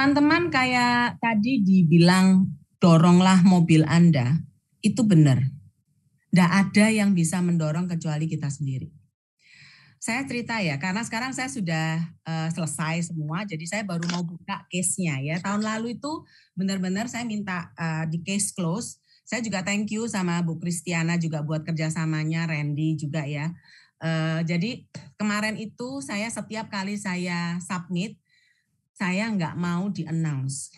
teman-teman kayak tadi dibilang doronglah mobil Anda, itu benar. Nggak ada yang bisa mendorong kecuali kita sendiri. Saya cerita ya, karena sekarang saya sudah selesai semua, jadi saya baru mau buka case-nya ya. Tahun lalu itu benar-benar saya minta di case close. Saya juga thank you sama Bu Kristiana juga buat kerjasamanya, Randy juga ya. Jadi kemarin itu saya setiap kali saya submit, saya nggak mau di-announce.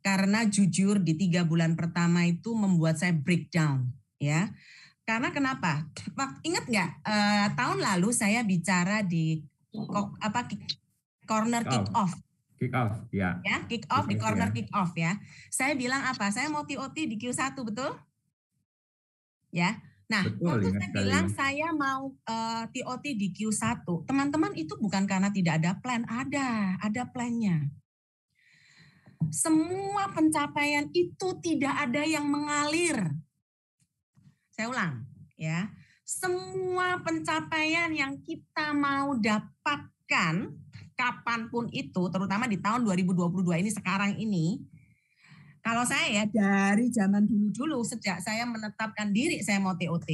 Karena jujur di 3 bulan pertama itu membuat saya breakdown ya. Karena kenapa? Ingat nggak tahun lalu saya bicara di corner kick off. Kick off, ya. Ya, kick off di corner kick off ya. Saya bilang apa? Saya mau TOT di Q1, betul? Ya. Nah, betul, waktu saya bilang saya mau TOT di Q1, teman-teman itu bukan karena tidak ada plan, ada plannya. Semua pencapaian itu tidak ada yang mengalir. Saya ulang, ya. Semua pencapaian yang kita mau dapatkan kapanpun itu, terutama di tahun 2022 ini, sekarang ini, kalau saya ya dari zaman dulu-dulu, sejak saya menetapkan diri saya mau TOT,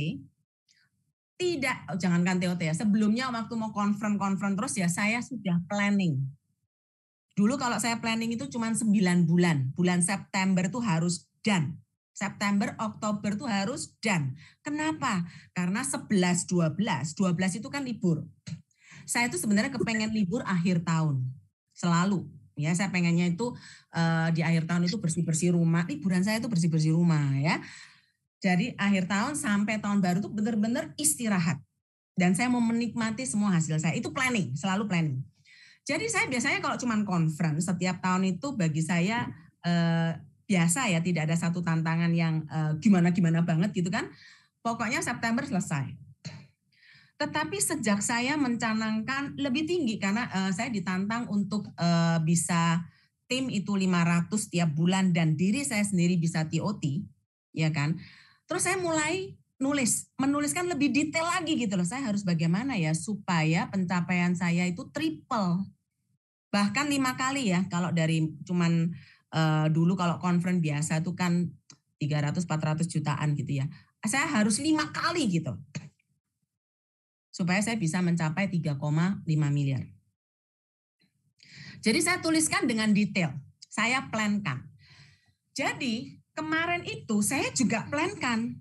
jangankan TOT ya, sebelumnya waktu mau confirm terus ya, saya sudah planning. Dulu kalau saya planning itu cuma 9 bulan. Bulan September itu harus done. September, Oktober itu harus done. Kenapa? Karena 11, 12 itu kan libur. Saya itu sebenarnya kepengen libur akhir tahun. Selalu. Ya, saya pengennya itu di akhir tahun itu bersih-bersih rumah. Liburan saya itu bersih-bersih rumah ya. Jadi akhir tahun sampai tahun baru itu benar-benar istirahat. Dan saya mau menikmati semua hasil saya. Itu planning, selalu planning. Jadi saya biasanya kalau cuma conference setiap tahun itu bagi saya biasa ya, tidak ada satu tantangan yang gimana-gimana banget gitu kan. Pokoknya September selesai. Tetapi sejak saya mencanangkan lebih tinggi karena saya ditantang untuk bisa tim itu 500 tiap bulan dan diri saya sendiri bisa TOT, ya kan. Terus saya mulai menuliskan lebih detail lagi gitu loh. Saya harus bagaimana ya supaya pencapaian saya itu triple. Bahkan 5 kali ya, kalau dari cuman dulu kalau conference biasa itu kan 300-400 jutaan gitu ya. Saya harus 5 kali gitu. Supaya saya bisa mencapai 3,5 miliar. Jadi saya tuliskan dengan detail. Saya plankan. Jadi kemarin itu saya juga plankan.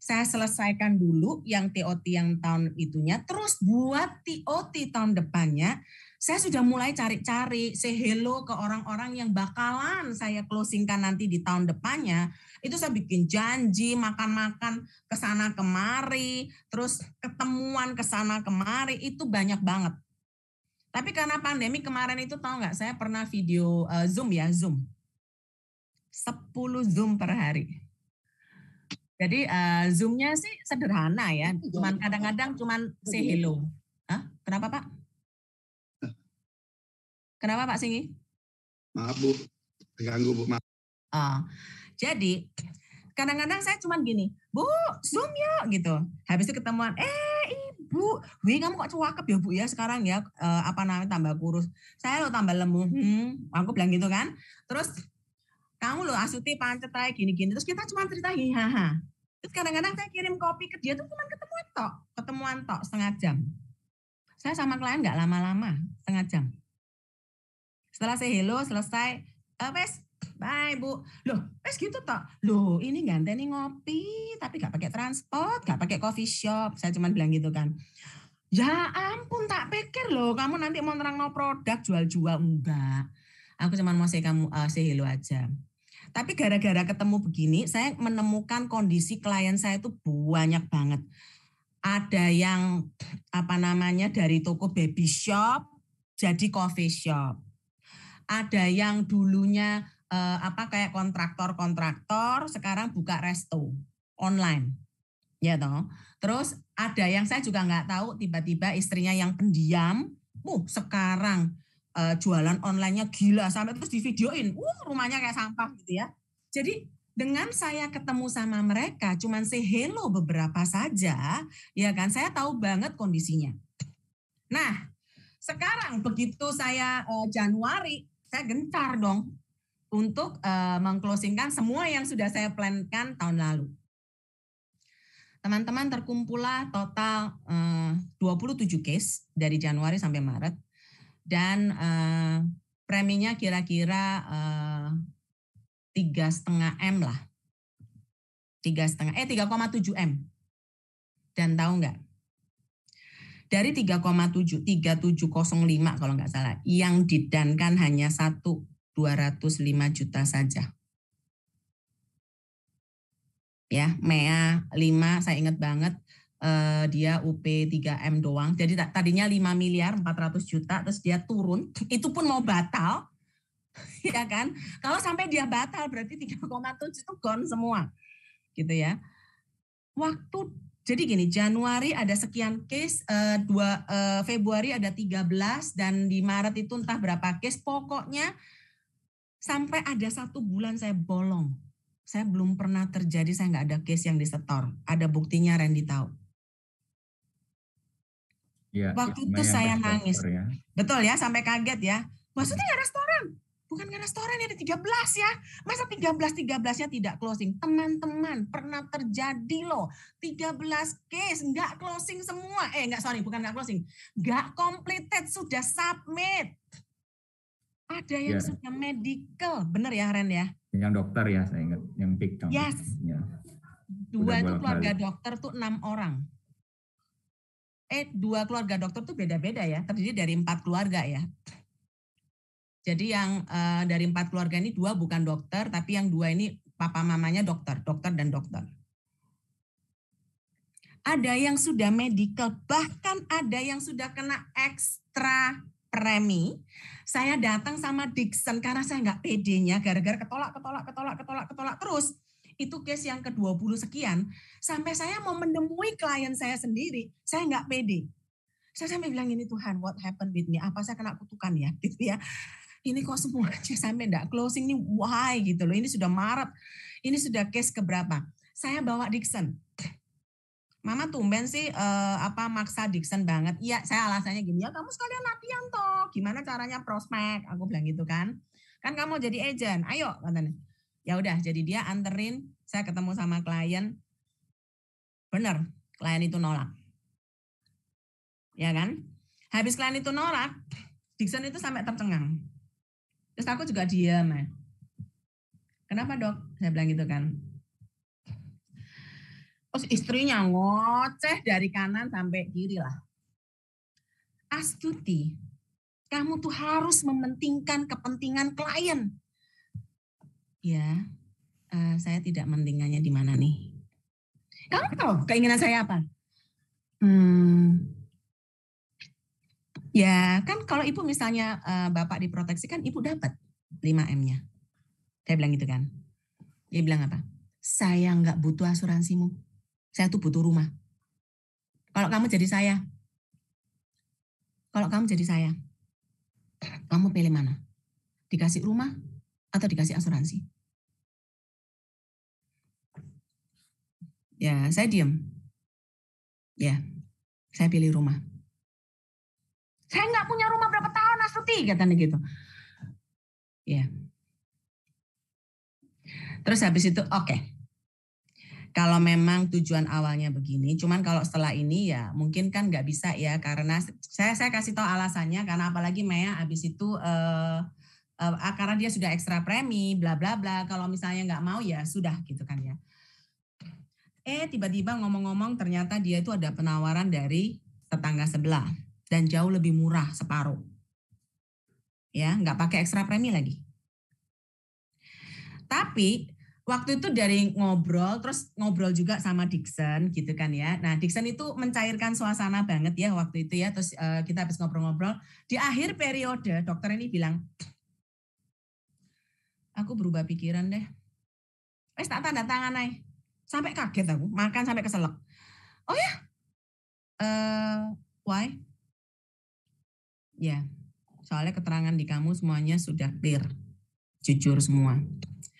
Saya selesaikan dulu yang TOT yang tahun itunya. Terus buat TOT tahun depannya, saya sudah mulai cari-cari, say hello ke orang-orang yang bakalan saya closingkan nanti di tahun depannya. Itu saya bikin janji, makan-makan ke sana kemari, terus ketemuan ke sana kemari, itu banyak banget. Tapi karena pandemi kemarin itu tahu nggak, saya pernah video Zoom ya, Zoom. 10 Zoom per hari. Jadi Zoom-nya sih sederhana ya, cuman kadang-kadang cuman say hello. Hah? Kenapa Pak? Kenapa Pak Singgi? Maaf Bu, terganggu Bu. Maaf. Jadi kadang-kadang saya cuma gini, Bu, Zoom yuk gitu. Habis itu ketemuan, Ibu, wih kamu kok cakep ya Bu ya sekarang ya, tambah kurus. Saya lo tambah lemu, aku bilang gitu kan. Terus kamu lo Asuti pancet kayak gini-gini. Terus kita cuma cerita haha. Terus kadang-kadang saya kirim kopi ke dia tuh cuma ketemuan tok setengah jam. Saya sama klien nggak lama-lama, setengah jam. Setelah saya hello, selesai, wes, bye Bu. Loh, wes gitu tok. Loh, ini ganteni ngopi, tapi nggak pakai transport, nggak pakai coffee shop. Saya cuma bilang gitu kan. Ya ampun, tak pikir loh, kamu nanti mau nerang no produk, jual-jual. Enggak. Aku cuma mau say hello aja. Tapi gara-gara ketemu begini, saya menemukan kondisi klien saya itu banyak banget. Ada yang dari toko baby shop jadi coffee shop. Ada yang dulunya kayak kontraktor sekarang buka resto online. Ya toh. Terus ada yang saya juga nggak tahu, tiba-tiba istrinya yang pendiam, sekarang jualan online-nya gila sampai terus divideoin, rumahnya kayak sampah gitu ya. Jadi dengan saya ketemu sama mereka, cuman say hello beberapa saja, ya kan, saya tahu banget kondisinya. Nah, sekarang begitu saya Januari, saya gencar dong untuk mengclosingkan semua yang sudah saya plankan tahun lalu. Teman-teman, terkumpullah total 27 case dari Januari sampai Maret, dan preminya kira-kira 3,5 M lah. 3,7 M. Dan tahu nggak? Dari 3,7, 3705 kalau nggak salah, yang didankan hanya 205 juta saja. Ya, MEA 5, saya ingat banget, dia UP 3M doang. Jadi tadinya 5 miliar 400 juta, terus dia turun, itu pun mau batal, ya kan? Kalau sampai dia batal berarti 3,7 itu gone semua, gitu ya. Jadi gini, Januari ada sekian case, Februari ada 13, dan di Maret itu entah berapa case, pokoknya sampai ada 1 bulan saya bolong. Saya belum pernah terjadi, saya nggak ada case yang disetor. Ada buktinya, Randy tahu. Ya, waktu itu saya nangis. Ya. Betul ya, sampai kaget ya. Maksudnya nggak restoran? Bukan nggak restoran, ada 13 ya. Masa 13-13-nya tidak closing? Teman-teman, pernah terjadi loh. 13 case, nggak closing semua. Bukan nggak closing. Nggak completed, sudah submit. Ada yang sudah medical. Bener ya, Ren ya? Yang dokter ya, saya ingat. Yang big count. Yes. Ya. 2 itu keluarga dokter tuh 6 orang. 2 keluarga dokter tuh beda-beda ya. Terdiri dari 4 keluarga ya. Jadi yang dari 4 keluarga ini 2 bukan dokter, tapi yang 2 ini papa mamanya dokter dan dokter. Ada yang sudah medical, bahkan ada yang sudah kena ekstra premi. Saya datang sama Dixon karena saya nggak pedenya, gara-gara ketolak terus. Itu case yang ke-20 sekian, sampai saya mau menemui klien saya sendiri, saya nggak pede. Saya sampai bilang ini, Tuhan, what happened with me? Apa saya kena kutukan ya? Gitu ya. Ini kok semuanya sampai nggak closing nih, why gitu loh. Ini sudah Maret, ini sudah case keberapa? Saya bawa Dixon. Mama tumben sih maksa Dixon banget. Iya, saya alasannya gini, ya kamu sekalian latihan toh. Gimana caranya prospek? Aku bilang gitu kan. Kan kamu jadi agent, ayo katanya. Ya udah, jadi dia anterin, saya ketemu sama klien. Bener, klien itu nolak. Ya kan? Habis klien itu nolak, Dixon itu sampai tercengang. Terus aku juga diam. Kenapa dok? Saya bilang gitu kan. Terus istrinya ngoceh dari kanan sampai kiri lah. Astuti, kamu tuh harus mementingkan kepentingan klien. Ya, saya tidak mementingkannya di mana nih. Kamu tahu keinginan saya apa? Ya kan kalau ibu misalnya bapak diproteksi kan ibu dapat 5M-nya. Saya bilang gitu kan. Dia bilang apa? Saya nggak butuh asuransimu. Saya tuh butuh rumah. Kalau kamu jadi saya, kamu pilih mana? Dikasih rumah atau dikasih asuransi? Ya, saya diam. Ya, saya pilih rumah. Saya nggak punya rumah berapa tahun, Astuti, katanya gitu. Ya. Terus habis itu, oke. Kalau memang tujuan awalnya begini, cuman kalau setelah ini ya mungkin kan nggak bisa ya, karena saya kasih tahu alasannya, karena apalagi Mea habis itu karena dia sudah ekstra premi, bla bla bla. Kalau misalnya nggak mau ya sudah gitu kan ya. Tiba-tiba ngomong-ngomong ternyata dia itu ada penawaran dari tetangga sebelah dan jauh lebih murah, separuh. Ya, nggak pakai ekstra premi lagi. Tapi waktu itu dari ngobrol, terus ngobrol juga sama Dixon gitu kan ya. Nah Dixon itu mencairkan suasana banget ya waktu itu ya. Terus kita habis ngobrol-ngobrol. Di akhir periode dokter ini bilang, aku berubah pikiran deh. Tak tanda tangan aja. Sampai kaget aku, makan sampai keselak. Oh ya? Why? Ya, soalnya keterangan di kamu semuanya sudah clear. Jujur semua.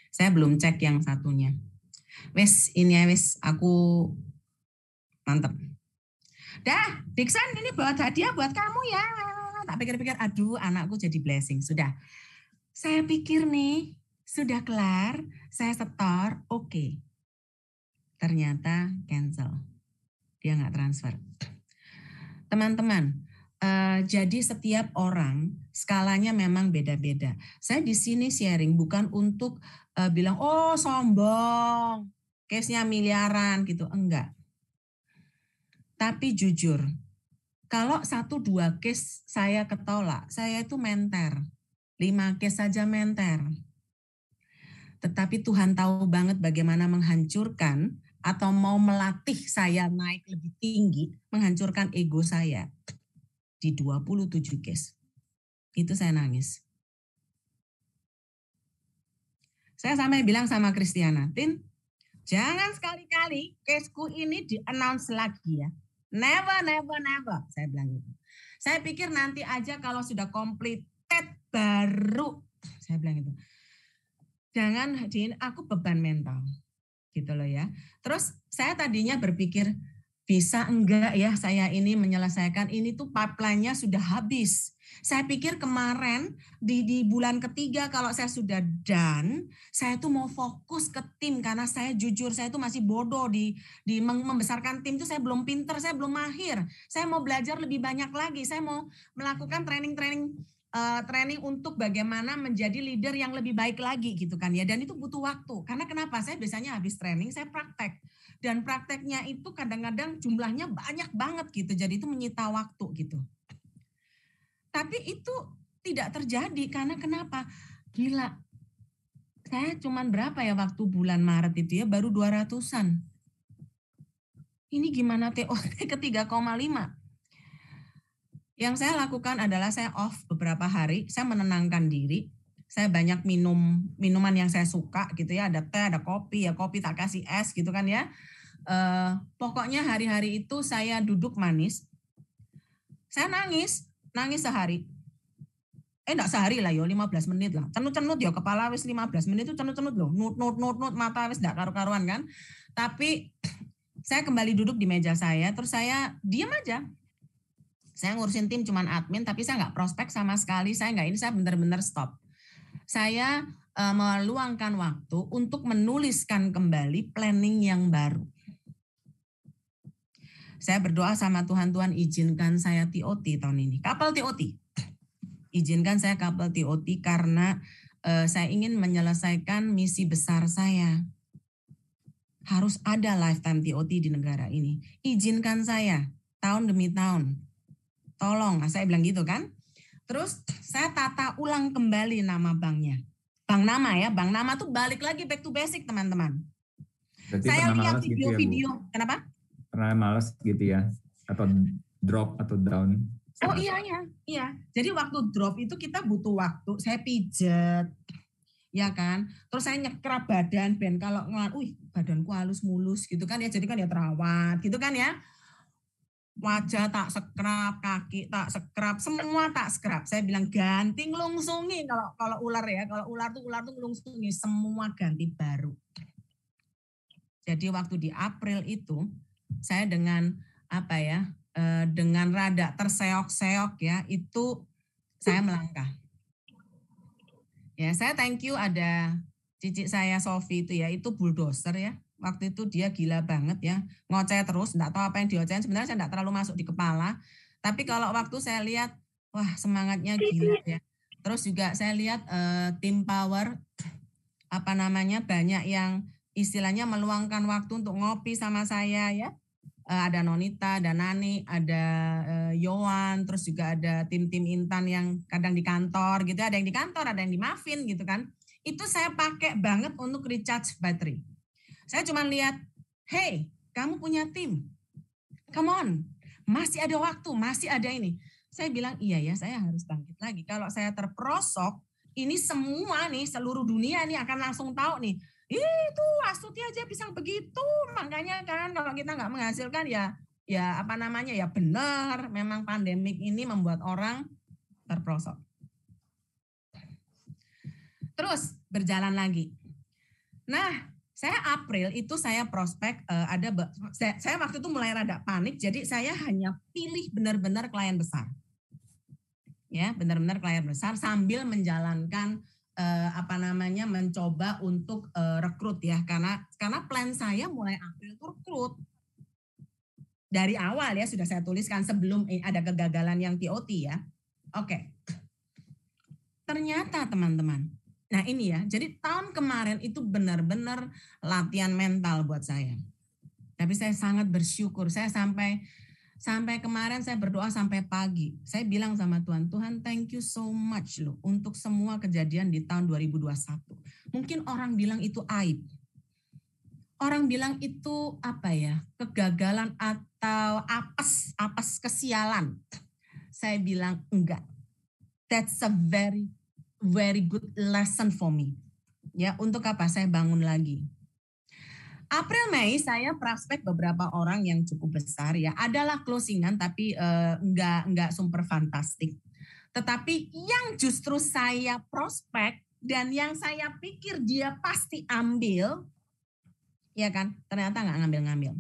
Saya belum cek yang satunya. Ini ya aku mantep. Dah, Dixon ini buat hadiah buat kamu ya. Tak pikir-pikir, aduh anakku jadi blessing. Sudah. Saya pikir nih, sudah kelar, saya setor, oke. Ternyata cancel. Dia nggak transfer. Teman-teman, jadi setiap orang skalanya memang beda-beda. Saya di sini sharing bukan untuk bilang, oh sombong, case-nya miliaran gitu. Enggak. Tapi jujur, kalau 1-2 case saya ketolak, saya itu menter. 5 case saja menter. Tetapi Tuhan tahu banget bagaimana menghancurkan atau mau melatih saya naik lebih tinggi, menghancurkan ego saya di 27 case. Itu saya nangis. Saya sampai bilang sama Kristiana, Tin, jangan sekali-kali caseku ini di-announce lagi ya. Never, never, never. Saya bilang gitu. Saya pikir nanti aja kalau sudah completed baru. Saya bilang gitu. Jangan, Din, aku beban mental. Gitu loh ya. Terus saya tadinya berpikir, bisa enggak ya saya ini menyelesaikan ini tuh pipeline-nya sudah habis. Saya pikir kemarin di bulan ketiga kalau saya sudah done, saya tuh mau fokus ke tim karena saya jujur saya tuh masih bodoh di membesarkan tim itu saya belum pinter, saya belum mahir. Saya mau belajar lebih banyak lagi. Saya mau melakukan training untuk bagaimana menjadi leader yang lebih baik lagi gitu kan ya. Dan itu butuh waktu. Karena kenapa? Saya biasanya habis training saya praktek. Dan prakteknya itu kadang-kadang jumlahnya banyak banget gitu. Jadi itu menyita waktu gitu. Tapi itu tidak terjadi karena kenapa? Gila. Saya cuman berapa ya waktu bulan Maret itu ya baru 200-an. Ini gimana TOT ke 3,5? Yang saya lakukan adalah saya off beberapa hari, saya menenangkan diri, saya banyak minuman yang saya suka gitu ya, ada teh, ada kopi, ya kopi tak kasih es gitu kan ya. Pokoknya hari-hari itu saya duduk manis, saya nangis sehari. Enggak sehari lah yo, 15 menit lah. Cenut-cenut yo, kepala wis 15 menit itu cenut-cenut loh, nut, mata wis enggak karu-karuan kan. Tapi saya kembali duduk di meja saya, terus saya diam aja. Saya ngurusin tim cuman admin, tapi saya nggak prospek sama sekali. Saya benar-benar stop. Saya meluangkan waktu untuk menuliskan kembali planning yang baru. Saya berdoa sama Tuhan, Tuhan izinkan saya TOT tahun ini. Kapal TOT. Izinkan saya kapal TOT karena saya ingin menyelesaikan misi besar saya. Harus ada lifetime TOT di negara ini. Izinkan saya tahun demi tahun. Tolong, saya bilang gitu kan. Terus saya tata ulang kembali nama banknya. Bank nama ya, bank nama tuh balik lagi back to basic teman-teman. Berarti Saya lihat gitu video-video, ya, kenapa? Pernah males gitu ya, atau drop atau down. Oh iya. Jadi waktu drop itu kita butuh waktu, saya pijet, ya kan. Terus saya nyekrap badan, ben kalau badanku halus mulus gitu kan ya, jadi kan ya terawat gitu kan ya. Wajah tak scrub, kaki tak scrub, semua tak scrub. Saya bilang ganti ngelungsungi kalau ular ya, kalau ular tuh ngelungsungi, semua ganti baru. Jadi waktu di April itu saya dengan dengan rada terseok-seok ya, itu saya melangkah. Ya, saya thank you ada cici saya Sofi itu ya, itu bulldozer ya. Waktu itu dia gila banget ya, ngoceh terus, enggak tahu apa yang diocehin, sebenarnya saya enggak terlalu masuk di kepala. Tapi kalau waktu saya lihat, wah semangatnya gila ya. Terus juga saya lihat tim power, banyak yang istilahnya meluangkan waktu untuk ngopi sama saya ya. Ada Nonita, ada Nani, ada Yowan, terus juga ada tim-tim Intan yang kadang di kantor gitu, ada yang di kantor, ada yang di Muffin gitu kan. Itu saya pakai banget untuk recharge baterai. Saya cuma lihat, hey, kamu punya tim, come on, masih ada waktu, masih ada ini. Saya bilang, iya ya, saya harus bangkit lagi. Kalau saya terperosok, ini semua nih, seluruh dunia nih akan langsung tahu nih, itu Astuti aja bisa begitu. Makanya kan kalau kita nggak menghasilkan ya benar, memang pandemik ini membuat orang terperosok. Terus berjalan lagi. Nah, saya April itu saya prospek saya waktu itu mulai rada panik, jadi saya hanya pilih benar-benar klien besar. Ya, benar-benar klien besar sambil menjalankan mencoba untuk rekrut ya, karena plan saya mulai April itu rekrut. Dari awal ya sudah saya tuliskan sebelum ada kegagalan yang TOT ya. Oke. Ternyata teman-teman, nah ini ya, jadi tahun kemarin itu benar-benar latihan mental buat saya. Tapi saya sangat bersyukur, saya sampai kemarin saya berdoa sampai pagi. Saya bilang sama Tuhan, Tuhan thank you so much loh untuk semua kejadian di tahun 2021. Mungkin orang bilang itu aib. Orang bilang itu kegagalan atau apes kesialan. Saya bilang enggak. That's a very very good lesson for me. Ya, untuk apa saya bangun lagi. April Mei saya prospek beberapa orang yang cukup besar ya. Adalah closingan tapi enggak super fantastik. Tetapi yang justru saya prospek dan yang saya pikir dia pasti ambil, ya kan, ternyata nggak ngambil-ngambil.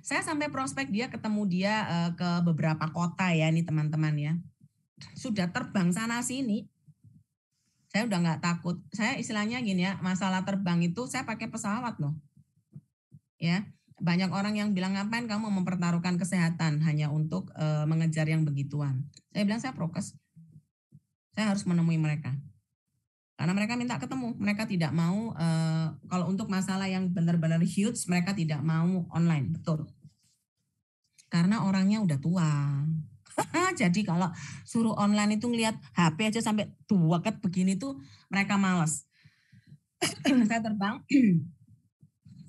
Saya sampai prospek dia, ketemu dia ke beberapa kota ya, ini teman-teman ya. Sudah terbang sana sini, saya udah nggak takut. Saya istilahnya gini ya, masalah terbang itu saya pakai pesawat loh. Ya, banyak orang yang bilang ngapain kamu mempertaruhkan kesehatan hanya untuk mengejar yang begituan. Saya bilang saya prokes. Saya harus menemui mereka. Karena mereka minta ketemu, mereka tidak mau, kalau untuk masalah yang benar-benar huge, mereka tidak mau online, betul. Karena orangnya udah tua. Jadi kalau suruh online itu ngelihat HP aja sampai duaket begini tuh, mereka malas. Saya terbang,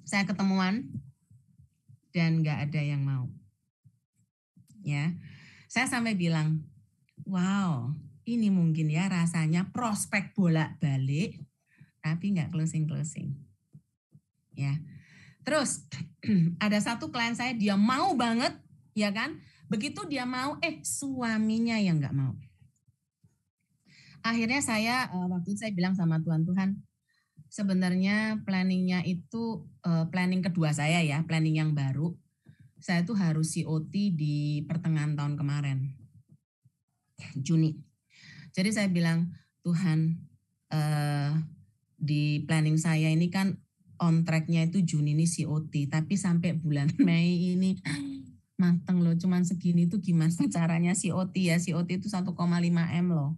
saya ketemuan, dan nggak ada yang mau. Ya, saya sampai bilang, wow, ini mungkin ya rasanya prospek bolak-balik, tapi nggak closing. Ya, terus ada satu klien saya, dia mau banget, ya kan? Begitu dia mau, suaminya yang nggak mau. Akhirnya saya waktu itu saya bilang sama Tuhan, sebenarnya planningnya itu planning kedua saya ya, planning yang baru. Saya tuh harus COT di pertengahan tahun kemarin, Juni. Jadi saya bilang, Tuhan, di planning saya ini kan on track-nya itu Juni ini COT, tapi sampai bulan Mei ini mateng loh, cuman segini tuh gimana caranya COT ya? COT itu 1,5 M loh.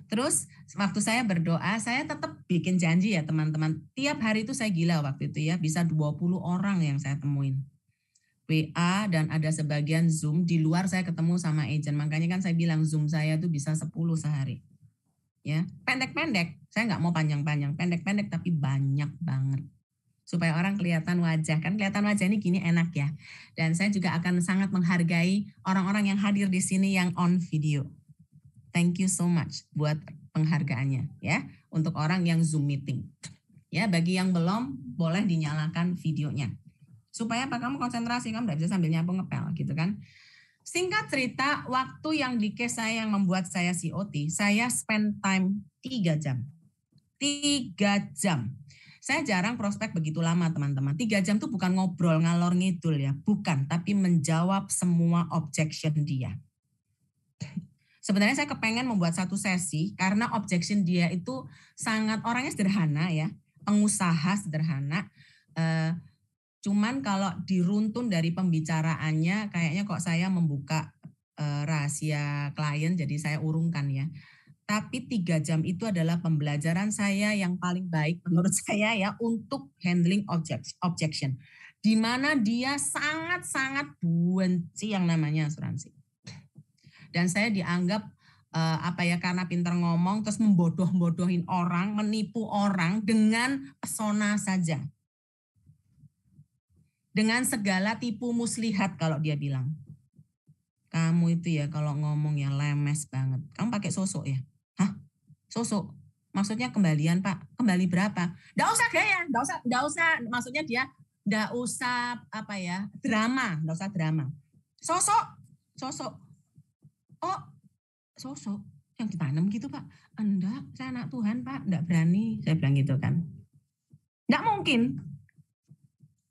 Terus waktu saya berdoa, saya tetap bikin janji ya teman-teman. Tiap hari itu saya gila waktu itu ya, bisa 20 orang yang saya temuin. WA dan ada sebagian Zoom, di luar saya ketemu sama agent. Makanya kan saya bilang Zoom saya tuh bisa 10 sehari. Ya, pendek-pendek. Saya nggak mau panjang-panjang, pendek-pendek tapi banyak banget. Supaya orang kelihatan wajah. Kan kelihatan wajah ini gini enak ya. Dan saya juga akan sangat menghargai orang-orang yang hadir di sini yang on video. Thank you so much buat penghargaannya ya. Untuk orang yang Zoom meeting. Ya, bagi yang belum boleh dinyalakan videonya. Supaya apa, kamu konsentrasi, kamu tidak bisa sambil nyapu ngepel gitu kan. Singkat cerita, waktu yang di case saya yang membuat saya COT, saya spend time 3 jam. 3 jam. Saya jarang prospek begitu lama teman-teman. 3 jam itu bukan ngobrol ngalor ngidul ya, bukan, tapi menjawab semua objection dia. Sebenarnya saya kepengen membuat satu sesi karena objection dia itu sangat, orangnya sederhana ya, pengusaha sederhana. Cuman kalau diruntun dari pembicaraannya kayaknya kok saya membuka rahasia klien, jadi saya urungkan ya. Tapi 3 jam itu adalah pembelajaran saya yang paling baik menurut saya ya untuk handling objection. Di mana dia sangat-sangat benci yang namanya asuransi. Dan saya dianggap karena pintar ngomong terus membodoh-bodohin orang, menipu orang dengan pesona saja. Dengan segala tipu muslihat kalau dia bilang. Kamu itu ya kalau ngomong ya lemes banget. Kamu pakai sosok ya? Hah? Sosok? Maksudnya kembalian Pak? Kembali berapa? Nggak usah gaya, nggak usah. Maksudnya dia nggak usah drama, nggak usah drama. Sosok. Oh, sosok yang ditanam gitu Pak? Enggak, saya anak Tuhan Pak, enggak berani. Saya bilang gitu kan. Enggak mungkin.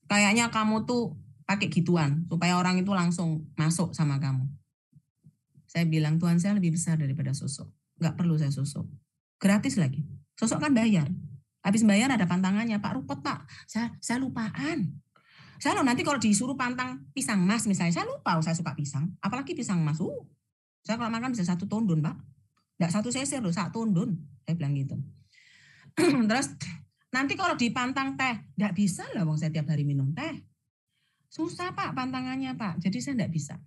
Kayaknya kamu tuh pakai gituan supaya orang itu langsung masuk sama kamu. Saya bilang Tuhan saya lebih besar daripada sosok. nggak perlu saya susuk. Gratis lagi. Susuk kan bayar. Habis bayar ada pantangannya, Pak Rupot Pak, saya lupaan. Saya loh nanti kalau disuruh pantang pisang mas misalnya, saya lupa saya suka pisang. Apalagi pisang mas. Saya kalau makan bisa 1 tondon Pak. Nggak 1 sesir loh, 1 tondon. Saya bilang gitu. Terus nanti kalau dipantang teh, nggak bisa lah wong saya tiap hari minum teh. Susah Pak pantangannya Pak, jadi saya nggak bisa.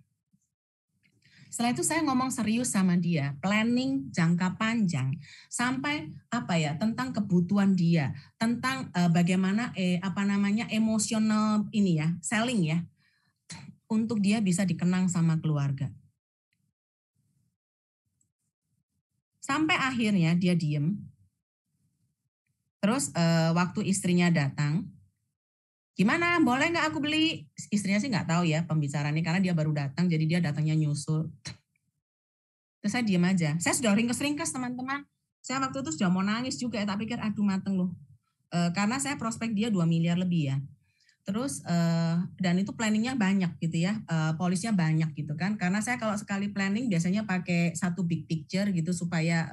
Setelah itu saya ngomong serius sama dia, planning jangka panjang sampai tentang kebutuhan dia, tentang bagaimana emosional ini ya, selling ya, untuk dia bisa dikenang sama keluarga. Sampai akhirnya dia diem. Terus waktu istrinya datang, gimana? Boleh nggak aku beli? Istrinya sih nggak tahu ya pembicaraannya karena dia baru datang, jadi dia datangnya nyusul. Terus saya diem aja. Saya sudah ringkes-ringkes teman-teman. Saya waktu itu sudah mau nangis juga. Tak pikir aduh mateng loh. Karena saya prospek dia 2 miliar lebih ya. Terus dan itu planningnya banyak gitu ya. Polisnya banyak gitu kan. Karena saya kalau sekali planning biasanya pakai satu big picture gitu supaya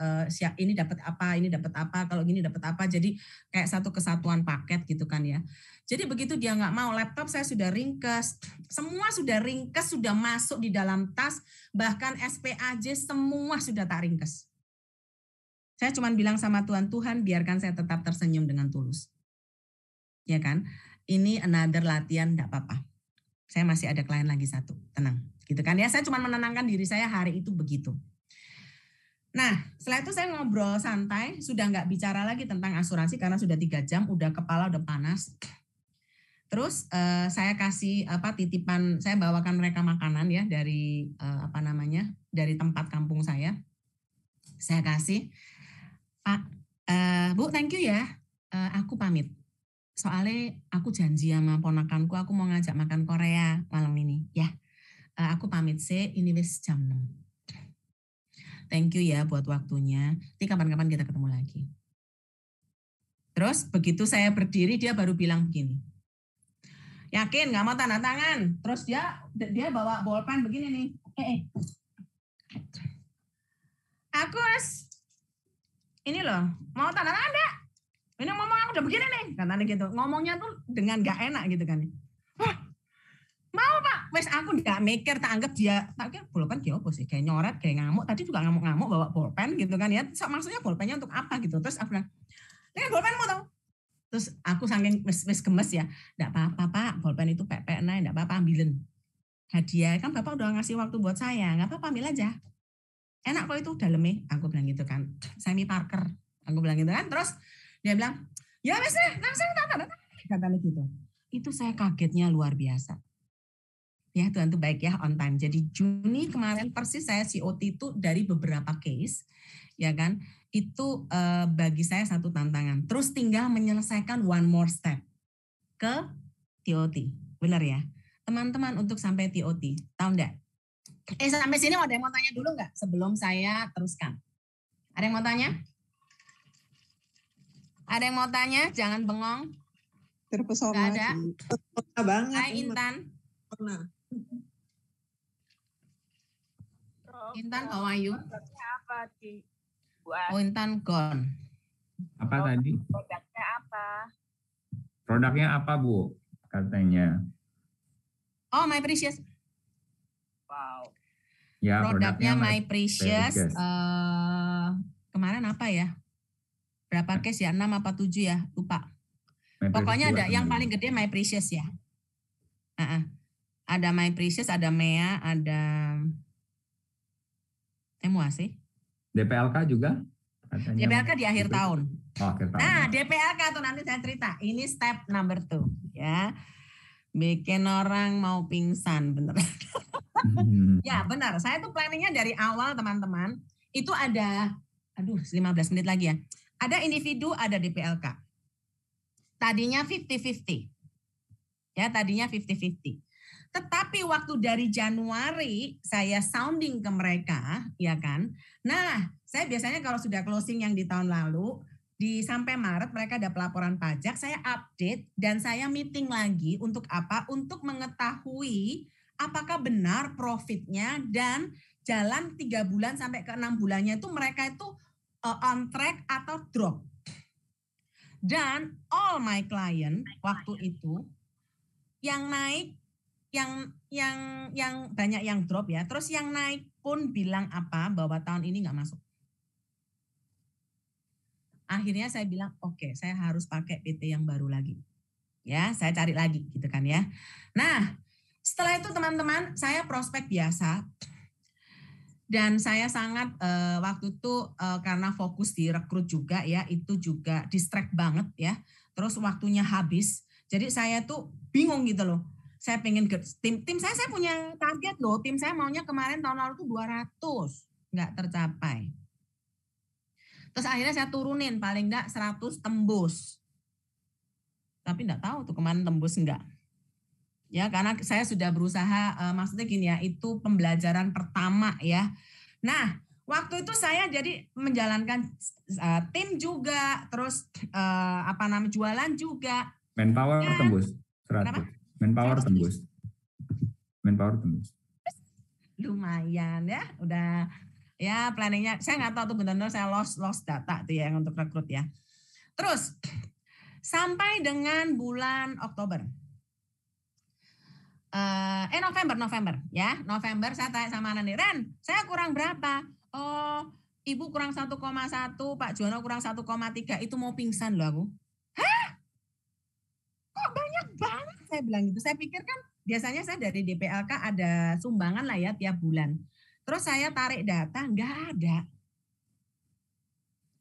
ini dapat apa, kalau gini dapat apa. Jadi kayak satu kesatuan paket gitu kan ya. Jadi begitu dia nggak mau, laptop saya sudah ringkes, semua sudah ringkes, sudah masuk di dalam tas, bahkan SPAJ semua sudah tak ringkes. Saya cuma bilang sama Tuhan, Tuhan biarkan saya tetap tersenyum dengan tulus. Ya kan? Ini another latihan, enggak apa-apa. Saya masih ada klien lagi 1, tenang. Gitu kan ya, saya cuma menenangkan diri saya hari itu begitu. Nah, setelah itu saya ngobrol santai, sudah nggak bicara lagi tentang asuransi karena sudah 3 jam, udah kepala udah panas. Terus saya kasih titipan, saya bawakan mereka makanan ya dari dari tempat kampung saya. Saya kasih, Pak, Bu, thank you ya. Aku pamit. Soalnya aku janji sama ponakanku, aku mau ngajak makan Korea malam ini. Ya, aku pamit sih, ini wis jam 6. Thank you ya buat waktunya. Nanti kapan-kapan kita ketemu lagi. Terus begitu saya berdiri, dia baru bilang begini. Yakin nggak mau tanda tangan? Terus dia bawa bolpen begini nih. Aku ini loh, mau tanda tangan enggak? Ini ngomong aku udah begini nih, katanya gitu. Ngomongnya tuh dengan nggak enak gitu kan. Mau Pak, wes aku nggak mikir, tak anggap dia, tak kira bolpen dia apa sih? Kayak nyoret, kayak ngamuk. Tadi juga ngamuk-ngamuk bawa bolpen gitu kan ya. Maksudnya bolpennya untuk apa gitu? Terus aku bilang, ini bolpenmu tau? Terus aku saking wis gemes ya, enggak apa-apa Pak, bolpen itu pepek naik, enggak apa-apa ambilin. Hadiah, kan Bapak udah ngasih waktu buat saya, enggak apa-apa ambil aja. Enak kok itu dalamnya, aku bilang gitu kan. Sammy Parker, aku bilang gitu kan. Terus dia bilang, ya wis deh, langsung katanya gitu. Itu saya kagetnya luar biasa. Ya Tuhan tuh baik ya, on time. Jadi Juni kemarin persis saya COT itu dari beberapa case, ya kan, itu bagi saya satu tantangan. Terus tinggal menyelesaikan one more step ke TOT. Benar ya? Teman-teman untuk sampai TOT, tahu enggak? Sampai sini ada yang mau tanya dulu enggak sebelum saya teruskan? Ada yang mau tanya? Ada yang mau tanya? Jangan bengong. Terpesona ada. Terpesona banget. Hai Intan. Intan, how are you? Apa, Ci? Oh, Intan gone. Apa tadi? Produknya apa? Produknya apa, Bu? Katanya. Oh, My Precious. Wow. Ya, produknya My Precious. Precious. Kemarin apa ya? Berapa case ya? 6 apa 7 ya? Lupa. My Pokoknya ada Precious yang paling gede My Precious ya. Ada My Precious, ada Mea, ada Emuasi. DPLK juga? Katanya DPLK di akhir tahun. Oh, akhir tahun. Nah, DPLK tuh nanti saya cerita. Ini step number 2 ya. Bikin orang mau pingsan, bener. Ya, benar. Saya tuh planningnya dari awal, teman-teman. Itu ada, 15 menit lagi ya. Ada individu, ada DPLK. Tadinya 50-50. Ya, tadinya 50-50. Tetapi waktu dari Januari saya sounding ke mereka, ya kan. Nah, saya biasanya kalau sudah closing yang di tahun lalu, sampai Maret mereka ada pelaporan pajak, saya update dan saya meeting lagi untuk apa? Untuk mengetahui apakah benar profitnya dan jalan 3 bulan sampai ke 6 bulannya itu mereka itu on track atau drop. Dan all my client waktu itu yang naik, yang banyak yang drop ya. Terus yang naik pun bilang apa bahwa tahun ini nggak masuk. Akhirnya saya bilang oke, saya harus pakai PT yang baru lagi. Ya, saya cari lagi gitu kan ya. Nah, setelah itu teman-teman, saya prospek biasa. Dan saya sangat waktu itu karena fokus di rekrut juga ya, itu juga distract banget ya. Terus waktunya habis. Jadi saya tuh bingung gitu loh. Saya pengen tim saya punya target loh. Tim saya maunya kemarin tahun lalu tuh 200, nggak tercapai. Terus akhirnya saya turunin paling enggak 100 tembus. Tapi enggak tahu tuh kemarin tembus enggak. Ya, karena saya sudah berusaha, maksudnya gini ya, itu pembelajaran pertama ya. Nah, waktu itu saya jadi menjalankan tim juga, terus jualan juga. Manpower tembus 100. Kenapa? Manpower tembus. Manpower tembus. Lumayan ya, udah ya planningnya. Saya nggak tahu tuh benar-benar saya lost data tuh ya yang untuk rekrut ya. Terus sampai dengan bulan Oktober. November ya. November saya tanya sama Nani, Ren, saya kurang berapa? Oh, Ibu kurang 1,1, Pak Juwono kurang 1,3, itu mau pingsan loh aku. Hah? Kok banyak banget? Saya bilang gitu. Saya pikir kan biasanya saya dari DPLK ada sumbangan lah ya tiap bulan. Terus saya tarik data, nggak ada.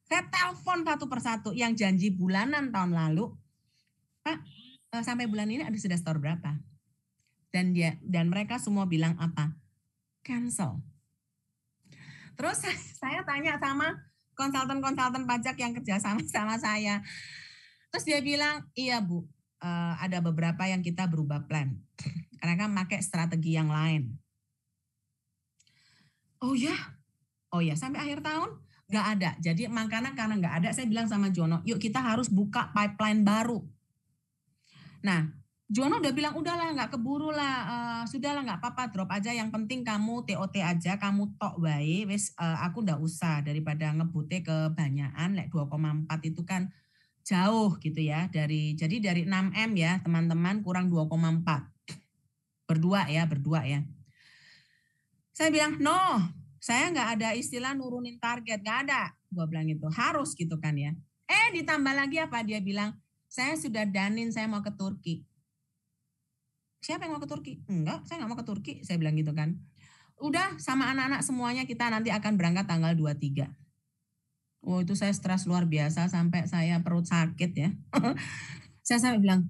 Saya telepon satu persatu yang janji bulanan tahun lalu, Pak, sampai bulan ini ada sudah store berapa? Dan mereka semua bilang apa? Cancel. Terus saya tanya sama konsultan pajak yang kerja sama saya. Terus dia bilang, iya Bu, ada beberapa yang kita berubah plan. Karena kan pakai strategi yang lain. Oh ya, sampai akhir tahun nggak ada. Jadi makanya karena nggak ada, saya bilang sama Jono, yuk kita harus buka pipeline baru. Nah, Jono udah bilang, udahlah nggak keburu lah, sudahlah nggak apa-apa, drop aja. Yang penting kamu TOT aja, kamu tok baik, wes aku nggak usah daripada ngebute kebanyakan, 2,4 itu kan jauh gitu ya. Jadi dari 6M ya teman-teman kurang 2,4. Berdua ya. Saya bilang, no, saya nggak ada istilah nurunin target, nggak ada. Gue bilang gitu, harus gitu kan ya. Ditambah lagi apa? Dia bilang, saya sudah danin, saya mau ke Turki. Siapa yang mau ke Turki? Enggak, saya nggak mau ke Turki. Saya bilang gitu kan. Udah sama anak-anak semuanya kita nanti akan berangkat tanggal 23. Oh itu saya stres luar biasa sampai saya perut sakit ya. Saya sampai bilang,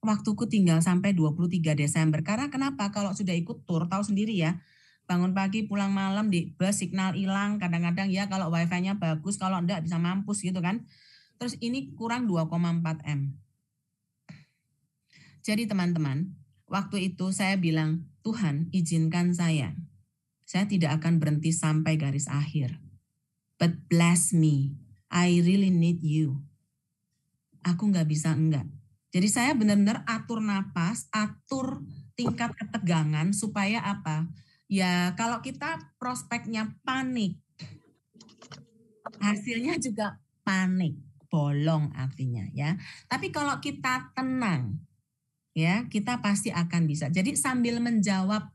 waktuku tinggal sampai 23 Desember. Karena kenapa? Kalau sudah ikut tur, tahu sendiri ya. Bangun pagi, pulang malam di bus, signal hilang. Kadang-kadang ya kalau wifi-nya bagus, kalau enggak bisa mampus gitu kan. Terus ini kurang 2,4 M. Jadi teman-teman, waktu itu saya bilang, Tuhan izinkan saya. Saya tidak akan berhenti sampai garis akhir. But bless me. I really need you. Aku nggak bisa enggak. Jadi saya benar-benar atur napas, atur tingkat ketegangan supaya apa? Ya kalau kita prospeknya panik, hasilnya juga panik, bolong artinya ya. Tapi kalau kita tenang, ya kita pasti akan bisa. Jadi sambil menjawab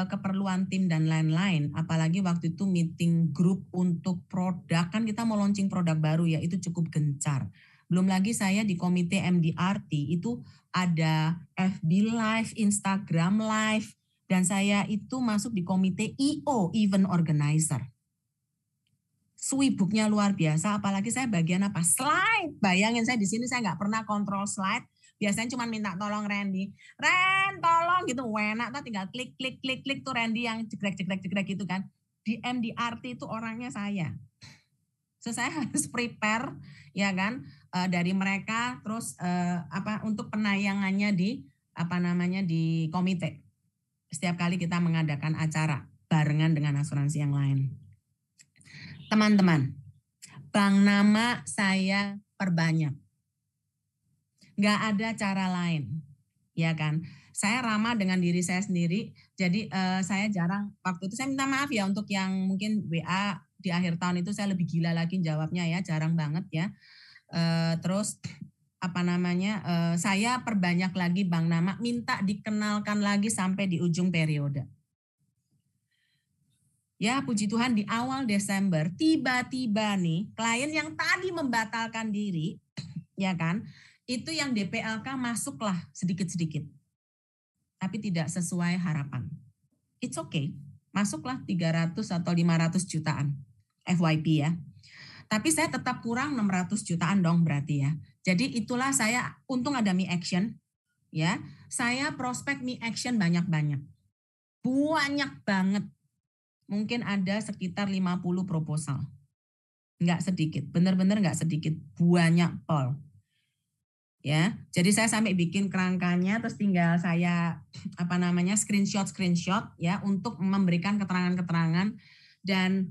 keperluan tim dan lain-lain, apalagi waktu itu meeting grup untuk produk, kan kita mau launching produk baru ya, itu cukup gencar. Belum lagi saya di komite MDRT itu ada FB Live, Instagram Live, dan saya itu masuk di komite EO, Event Organizer. Sibuknya luar biasa, apalagi saya bagian apa? Slide. Bayangin saya di sini saya nggak pernah kontrol slide. Biasanya cuma minta tolong Randy. Ren, tolong gitu. Enak tuh tinggal klik tuh Randy yang jegrek gitu kan. Di MDRT itu orangnya saya. So saya harus prepare ya kan dari mereka terus untuk penayangannya di komite. Setiap kali kita mengadakan acara barengan dengan asuransi yang lain. Teman-teman, bank nama saya perbanyak. Nggak ada cara lain. ya kan. Saya ramah dengan diri saya sendiri, jadi saya jarang, waktu itu saya minta maaf ya untuk yang mungkin WA di akhir tahun itu saya lebih gila lagi jawabnya ya, jarang banget ya. Terus saya perbanyak lagi Bang Nama, minta dikenalkan lagi sampai di ujung periode. Ya puji Tuhan di awal Desember tiba-tiba nih klien yang tadi membatalkan diri, ya kan, itu yang DPLK masuklah sedikit-sedikit. Tapi tidak sesuai harapan. It's okay, masuklah 300 atau 500 jutaan FYP ya. Tapi saya tetap kurang 600 jutaan dong berarti ya. Jadi itulah saya, untung ada Me Action ya. Saya prospek Me Action banyak-banyak. Banyak banget. Mungkin ada sekitar 50 proposal. Enggak sedikit, benar-benar enggak sedikit, banyak pol. Ya, jadi saya sampai bikin kerangkanya, terus tinggal saya screenshot ya untuk memberikan keterangan-keterangan, dan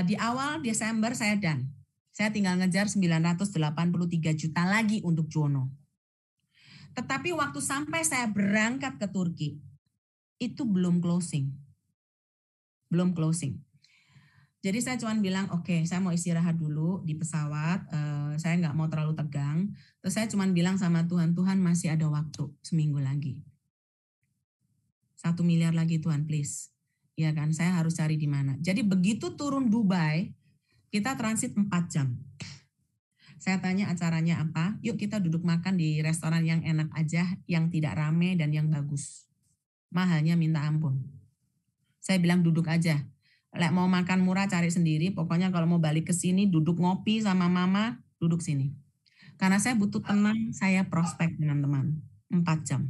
di awal Desember saya done. Saya tinggal ngejar 983 juta lagi untuk Jono. Tetapi waktu sampai saya berangkat ke Turki, itu belum closing. Jadi saya cuma bilang, oke, saya mau istirahat dulu di pesawat, saya nggak mau terlalu tegang. Terus saya cuma bilang sama Tuhan, Tuhan masih ada waktu seminggu lagi. 1 miliar lagi Tuhan, please. Ya kan, saya harus cari di mana. Jadi begitu turun Dubai, kita transit 4 jam. Saya tanya acaranya apa, yuk kita duduk makan di restoran yang enak aja, yang tidak rame dan yang bagus. Mahalnya minta ampun. Saya bilang duduk aja. Lek mau makan murah cari sendiri, pokoknya kalau mau balik ke sini duduk ngopi sama mama, duduk sini. Karena saya butuh tenang, saya prospek teman-teman. 4 jam.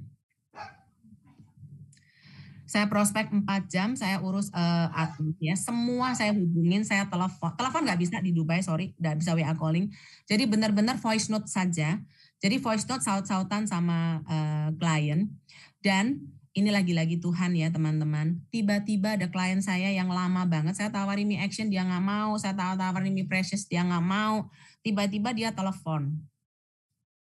Saya prospek 4 jam, saya urus admin ya. Semua saya hubungin, saya telepon. Telepon nggak bisa di Dubai, sorry, nggak bisa WA calling. Jadi benar-benar voice note saja. Jadi voice note saut-sautan sama klien. Dan ini lagi-lagi Tuhan ya teman-teman. Tiba-tiba ada klien saya yang lama banget. Saya tawarin Me Action, dia nggak mau. Saya tawarin Me Precious, dia nggak mau. Tiba-tiba dia telepon.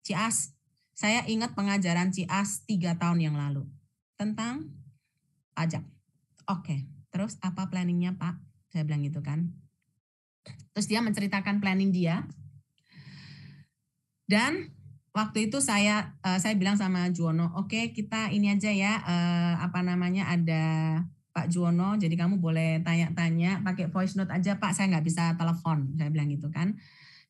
Cias, saya ingat pengajaran Cias 3 tahun yang lalu. Tentang pajak. Oke, terus apa planningnya Pak? Saya bilang gitu kan. Terus dia menceritakan planning dia. Dan waktu itu saya bilang sama Juwono, oke, kita ini aja ya, ada Pak Juwono, jadi kamu boleh tanya-tanya, pakai voice note aja Pak, saya nggak bisa telepon, saya bilang gitu kan.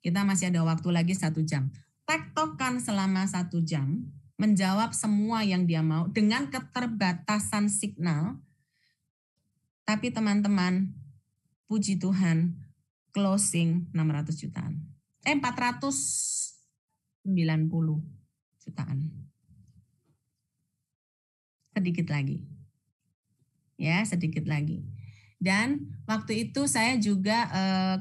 Kita masih ada waktu lagi 1 jam. Tektokan selama 1 jam, menjawab semua yang dia mau dengan keterbatasan signal. Tapi teman-teman, puji Tuhan, closing 600 jutaan. 490 jutaan. Sedikit lagi. Ya, sedikit lagi. Dan waktu itu saya juga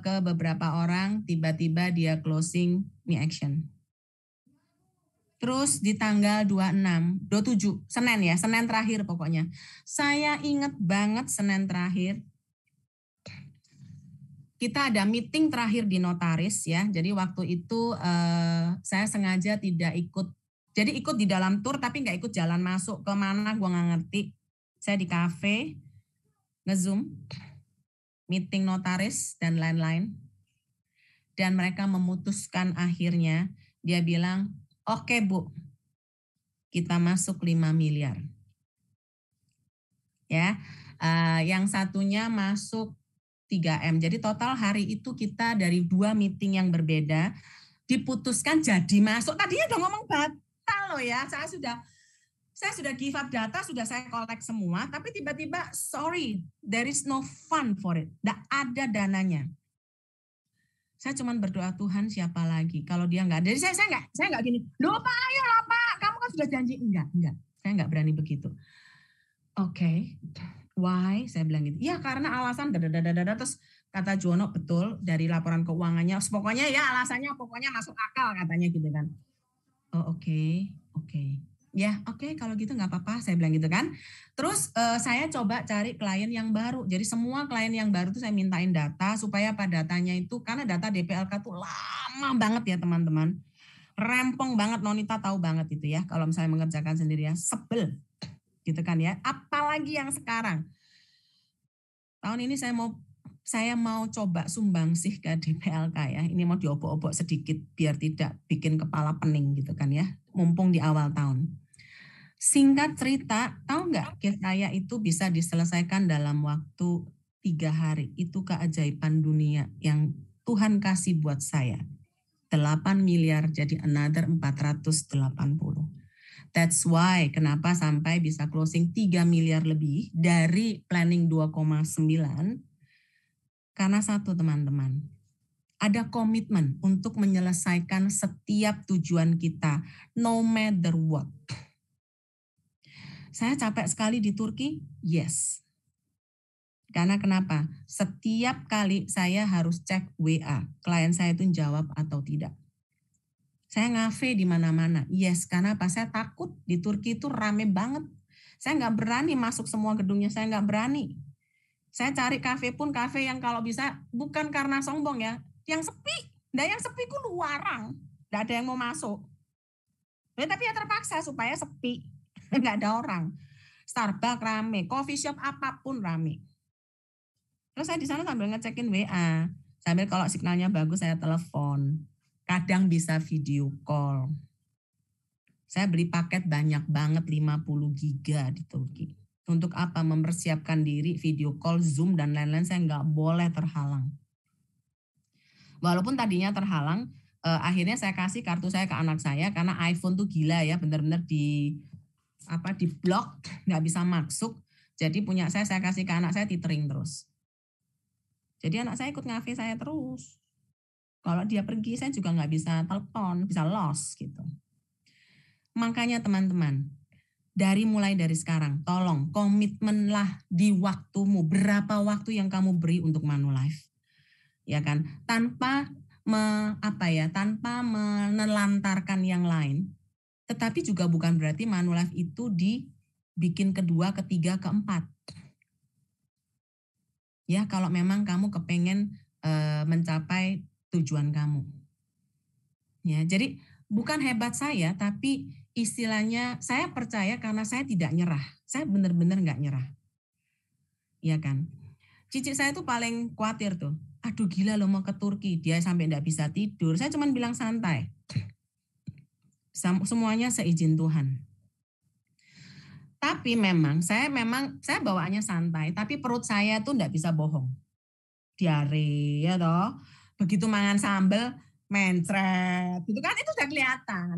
ke beberapa orang, tiba-tiba dia closing Me Action. Terus di tanggal 27, Senin ya, Senin terakhir pokoknya. Saya ingat banget Senin terakhir, kita ada meeting terakhir di notaris ya. Jadi waktu itu saya sengaja tidak ikut. Jadi ikut di dalam tour tapi nggak ikut jalan masuk ke mana gue nggak ngerti. Saya di cafe, nge-zoom, meeting notaris dan lain-lain. Dan mereka memutuskan akhirnya, dia bilang, oke Bu, kita masuk 5 miliar. Ya, yang satunya masuk 3M. Jadi total hari itu kita dari 2 meeting yang berbeda diputuskan jadi masuk. Tadinya udah ngomong batal loh ya. Saya sudah give up data, sudah saya collect semua, tapi tiba-tiba sorry, there is no fund for it. Nggak ada dananya. Saya cuma berdoa Tuhan siapa lagi kalau dia nggak. Jadi saya nggak gini. Loh Pak, ayo lah Pak, kamu kan sudah janji. Enggak. Saya nggak berani begitu. Oke. Why? Saya bilang gitu. Ya karena alasan terus kata Juwono betul dari laporan keuangannya. Pokoknya ya alasannya pokoknya masuk akal katanya gitu kan. Oh oke. Ya oke, kalau gitu nggak apa-apa saya bilang gitu kan. Terus saya coba cari klien yang baru. Jadi semua klien yang baru itu saya mintain data supaya pada datanya itu karena data DPLK itu lama banget ya teman-teman. Rempong banget, Nonita tahu banget itu ya. Kalau misalnya mengerjakan sendiri ya, sebel. Gitu kan ya. Apalagi yang sekarang. Tahun ini saya mau coba sumbangsih ke DPLK ya. Ini mau diobok-obok sedikit biar tidak bikin kepala pening gitu kan ya. Mumpung di awal tahun. Singkat cerita, tahu nggak case saya itu bisa diselesaikan dalam waktu 3 hari. Itu keajaiban dunia yang Tuhan kasih buat saya. 8 miliar jadi another 480. That's why kenapa sampai bisa closing 3 miliar lebih dari planning 2,9. Karena satu teman-teman, ada komitmen untuk menyelesaikan setiap tujuan kita, no matter what. Saya capek sekali di Turki, yes. Karena kenapa? Setiap kali saya harus cek WA, klien saya itu jawab atau tidak. Saya ngafe di mana-mana, yes. Karena apa? Saya takut di Turki itu rame banget. Saya nggak berani masuk semua gedungnya, saya nggak berani. Saya cari kafe pun kafe yang kalau bisa, bukan karena sombong ya, yang sepi. Nah yang sepi ku luarang, nggak ada yang mau masuk. Nah, tapi ya terpaksa supaya sepi, nggak ada orang. Starbucks rame, coffee shop apapun rame. Terus saya di sana sambil ngecekin WA, sambil kalau signalnya bagus saya telepon. Kadang bisa video call. Saya beli paket banyak banget 50 giga di Turki. Untuk apa? Mempersiapkan diri video call, Zoom dan lain-lain saya nggak boleh terhalang. Walaupun tadinya terhalang, akhirnya saya kasih kartu saya ke anak saya karena iPhone tuh gila ya, benar-benar di blok, nggak bisa masuk. Jadi punya saya kasih ke anak saya tethering terus. Jadi anak saya ikut ngafe saya terus. Kalau dia pergi saya juga nggak bisa telepon, bisa lost gitu. Makanya teman-teman, mulai dari sekarang, tolong komitmenlah di waktumu. Berapa waktu yang kamu beri untuk Manulife, ya kan? Tanpa menelantarkan yang lain. Tetapi juga bukan berarti Manulife itu dibikin kedua, ketiga, keempat. Ya, kalau memang kamu kepengen mencapai tujuan kamu. Ya, jadi bukan hebat saya, tapi istilahnya saya percaya karena saya tidak nyerah. Saya benar-benar nggak nyerah. Ya kan? Cici saya tuh paling khawatir tuh. Aduh gila lo mau ke Turki, dia sampai nggak bisa tidur. Saya cuma bilang santai. Semuanya seizin Tuhan. Tapi saya bawaannya santai, tapi perut saya tuh enggak bisa bohong. Diare ya toh. Begitu mangan sambel mencret. Itu kan itu udah kelihatan.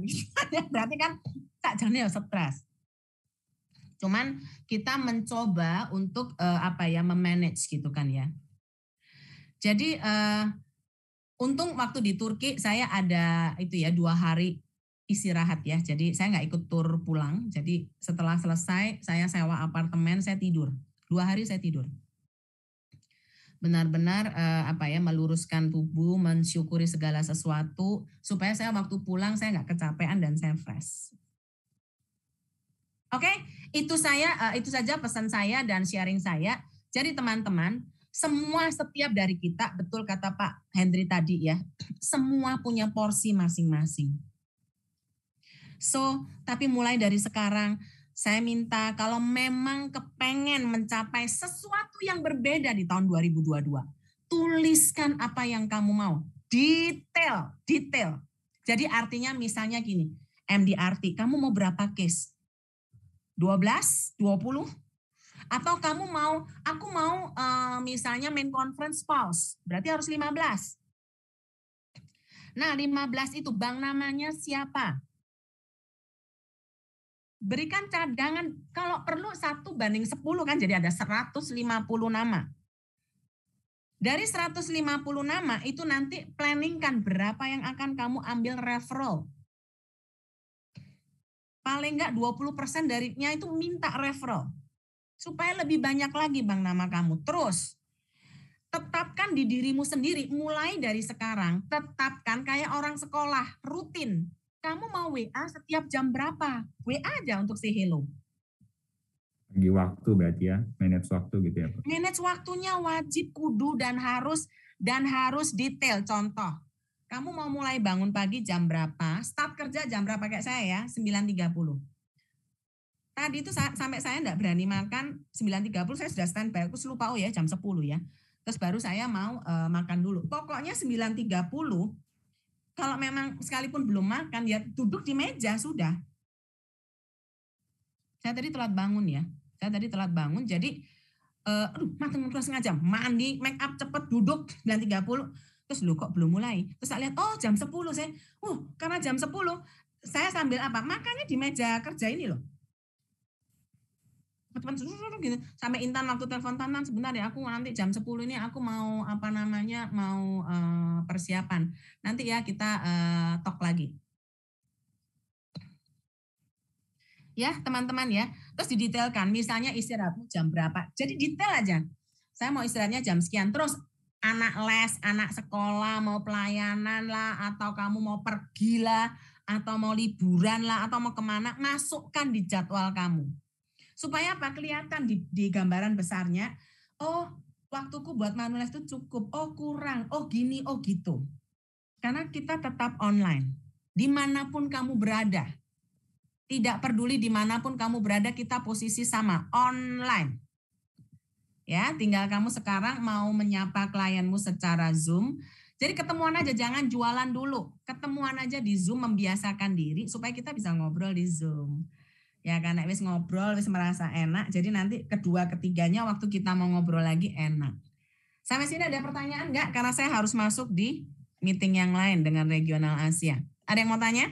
Berarti kan sakjane ya stres. Cuman kita mencoba untuk memanage gitu kan ya. Jadi untung waktu di Turki saya ada 2 hari istirahat ya, jadi saya nggak ikut tur pulang. Jadi setelah selesai saya sewa apartemen, saya tidur 2 hari, saya tidur benar-benar meluruskan tubuh, mensyukuri segala sesuatu supaya saya waktu pulang saya nggak kecapean dan saya fresh. Oke, itu saja pesan saya dan sharing saya. Jadi teman-teman, setiap dari kita, betul kata Pak Hendri tadi ya, semua punya porsi masing-masing. Tapi mulai dari sekarang, saya minta kalau memang kepengen mencapai sesuatu yang berbeda di tahun 2022, tuliskan apa yang kamu mau. Detail. Jadi artinya misalnya gini, MDRT, kamu mau berapa case? 12, 20? Atau aku mau misalnya main conference pause, berarti harus 15. Nah 15 itu bank namanya siapa? Berikan cadangan, kalau perlu 1:10 kan, jadi ada 150 nama. Dari 150 nama itu nanti planningkan berapa yang akan kamu ambil referral. Paling enggak 20% darinya itu minta referral. Supaya lebih banyak lagi bang nama kamu. Terus, tetapkan di dirimu sendiri, mulai dari sekarang, tetapkan kayak orang sekolah, rutin. Kamu mau WA setiap jam berapa? WA aja untuk say hello. Bagi waktu berarti ya, manage waktu gitu ya Pak? Manage waktunya wajib, kudu, dan harus detail. Contoh, kamu mau mulai bangun pagi jam berapa, start kerja jam berapa kayak saya ya, 9.30. Tadi itu sampai saya enggak berani makan 9.30, saya sudah standby, aku lupa jam 10 ya. Terus baru saya mau makan dulu. Pokoknya 9.30, kalau memang sekalipun belum makan, ya duduk di meja sudah. Saya tadi telat bangun ya. Jadi makan terus sengaja, mandi, make up cepet, duduk 9.30. Terus kok belum mulai. Terus saya lihat, jam 10 saya. Karena jam 10 saya sambil apa? Makannya di meja kerja ini loh. Teman-teman gitu. Sampai Intan waktu telepon Tantan, sebentar ya, aku nanti jam 10 ini aku mau mau persiapan. Nanti ya kita talk lagi. Ya teman-teman ya, terus didetailkan, misalnya istirahatmu jam berapa, jadi detail aja, saya mau istirahatnya jam sekian, terus anak les, anak sekolah, mau pelayanan lah, atau kamu mau pergi lah, atau mau liburan lah, atau mau kemana, masukkan di jadwal kamu, supaya apa, kelihatan di gambaran besarnya, waktuku buat manules itu cukup, kurang, gini, gitu, karena kita tetap online, dimanapun kamu berada. Tidak peduli dimanapun kamu berada, kita posisi sama, online. Ya, tinggal kamu sekarang mau menyapa klienmu secara Zoom. Jadi ketemuan aja, jangan jualan dulu. Ketemuan aja di Zoom, membiasakan diri supaya kita bisa ngobrol di Zoom. Ya kan, wis ngobrol, wis merasa enak. Jadi nanti kedua, ketiganya waktu kita mau ngobrol lagi enak. Sampai sini ada pertanyaan enggak? Karena saya harus masuk di meeting yang lain dengan regional Asia. Ada yang mau tanya?